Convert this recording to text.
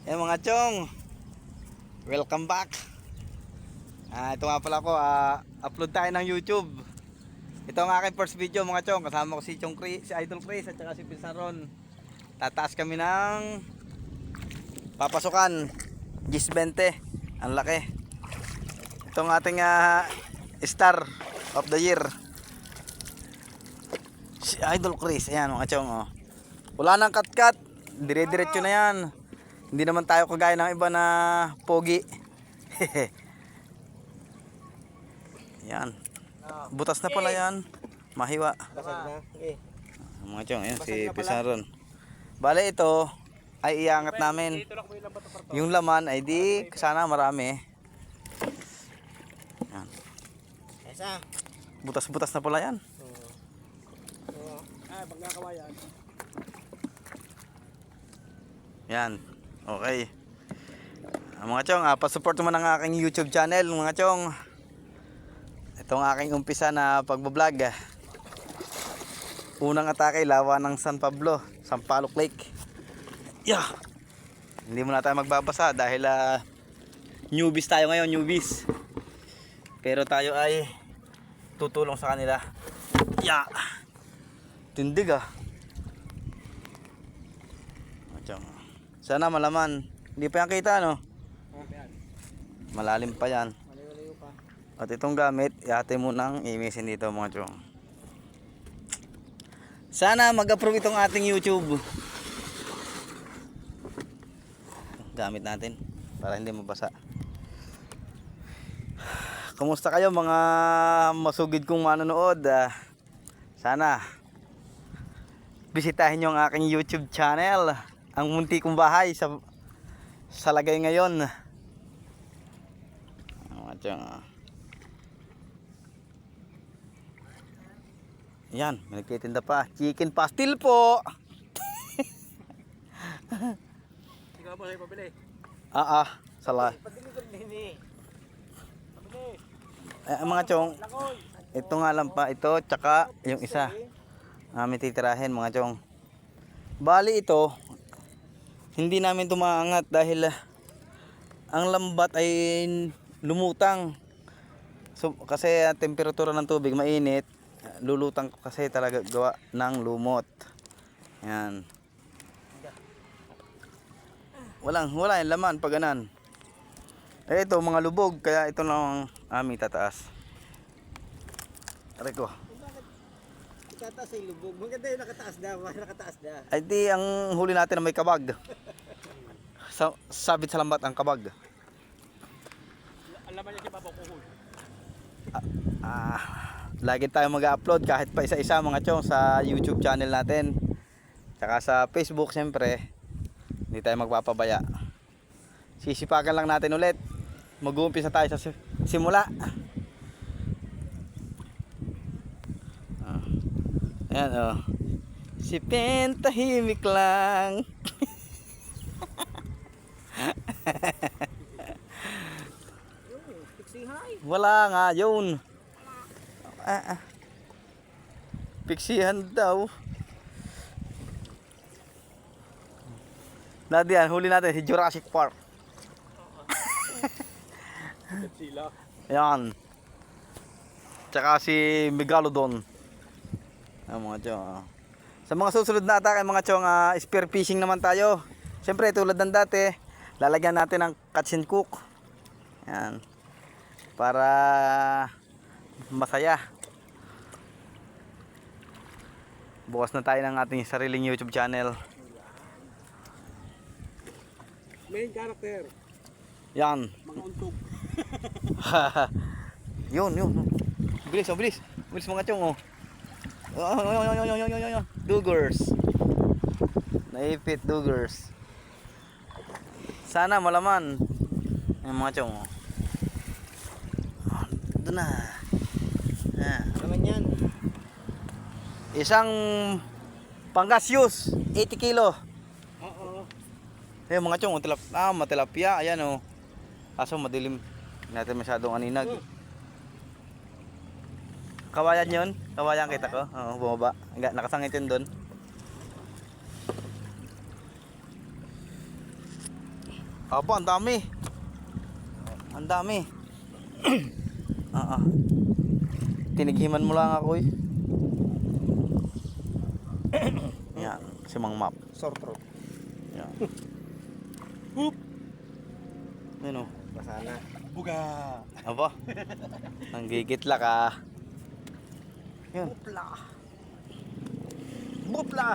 Mga chong, welcome back. Ito nga pala ako, upload tayo ng YouTube. Ito ang aking first video mga chong. Kasama ko si Chong Chris, si Idol Chris at saka si Pisaron. Tataas kami ng papasukan GIS 20. Ang laki. Ito ang ating star of the year, si Idol Chris. Ayan mga chong, oh. Wala nang cut-cut, dire-diretso na yan. Hindi naman tayo kagaya ng iba na pogi. Yan. Butas na pala yan. Mahiwa. Mga chong, yan si Pisaron. Bale ito ay iangat namin. Yung laman ay di sana marami. Yan. Butas-butas na pala yan. Yan. Okay. Mga chong, pa-support naman ang aking YouTube channel mga chong. Itong aking umpisa na pagbablog. Unang atake, lawa ng San Pablo, Sampaloc Lake. Yeah. Hindi muna tayo magbabasa dahil newbies tayo ngayon, newbies. Pero tayo ay tutulong sa kanila. Yeah. Tindig Mga chong. Sana malaman. Hindi pa yan kita, no? Malalim pa yan. At itong gamit, ihati mo nang imisin dito mga chong. Sana mag-approve itong ating YouTube. Gamit natin para hindi mabasa. Kumusta kayo mga masugid kong manonood? Sana bisitahin nyo ang aking YouTube channel. Ang munti kong bahay sa lagay ngayon. Yan, may nagtitinda pa. Chicken pastil po. Ikaw ba kayo pabili? Sala. Mga chong, ito nga lang pa. Ito, tsaka yung isa. May titirahin mga chong. Bali ito, hindi namin tumaangat dahil ang lambat ay lumutang. So, kasi temperatura ng tubig mainit, lulutang kasi talaga gawa ng lumot. Yan. Wala yung laman pag ganan. Ito mga lubog, kaya ito lang ang aming tataas. Aray ko. Tataas ay lubog. Maganda yung nakataas na. Ay di ang huli natin na may kabag. Sabit sa lambat ang kabag. Alam niya si Papa Kuhul. Lagi tayo mag-upload kahit pa isa-isa mga chong sa YouTube channel natin. Tsaka sa Facebook siyempre. Hindi tayo magpapabaya. Sisipagan lang natin ulit. Mag-uumpisa tayo sa simula. Ayan Si Pen tahimik lang. Wala nga yun. Piksihan daw. Nadiyan, huli natin si Jurassic Park. Sila. Ayan. Tsaka si Megalodon. Mga chong. Sa mga susunod na atake mga chong, spear fishing naman tayo. Siyempre tulad ng dati, lalagyan natin ng catch and cook. Ayan. Para masaya. Bukas na tayo ng ating sariling YouTube channel. Main character. Yan. Mga untog. Yun. Bilis mga chong, oh. Dugers. Naipit dugers. Sana malaman. Yung mga chong, oh. Doon na. Naman yan. Isang panggasyos 80 kilo. Oo. Mga chong, matilapia. Ayan, oh. Kaso madilim. Hindi natin masyadong aninag. Kawayan yun? Kawayan kita ko? Oo, bumaba. Nakasangit yun doon. Aba, ang dami. Ang dami. Tinighiman mo lang ako eh. Yan, si Mang Map. Sore throat. Yan. Hoop. Ano? Masana. Buga. Aba. Nanggigitla ka. Yun. Bupla. Bupla.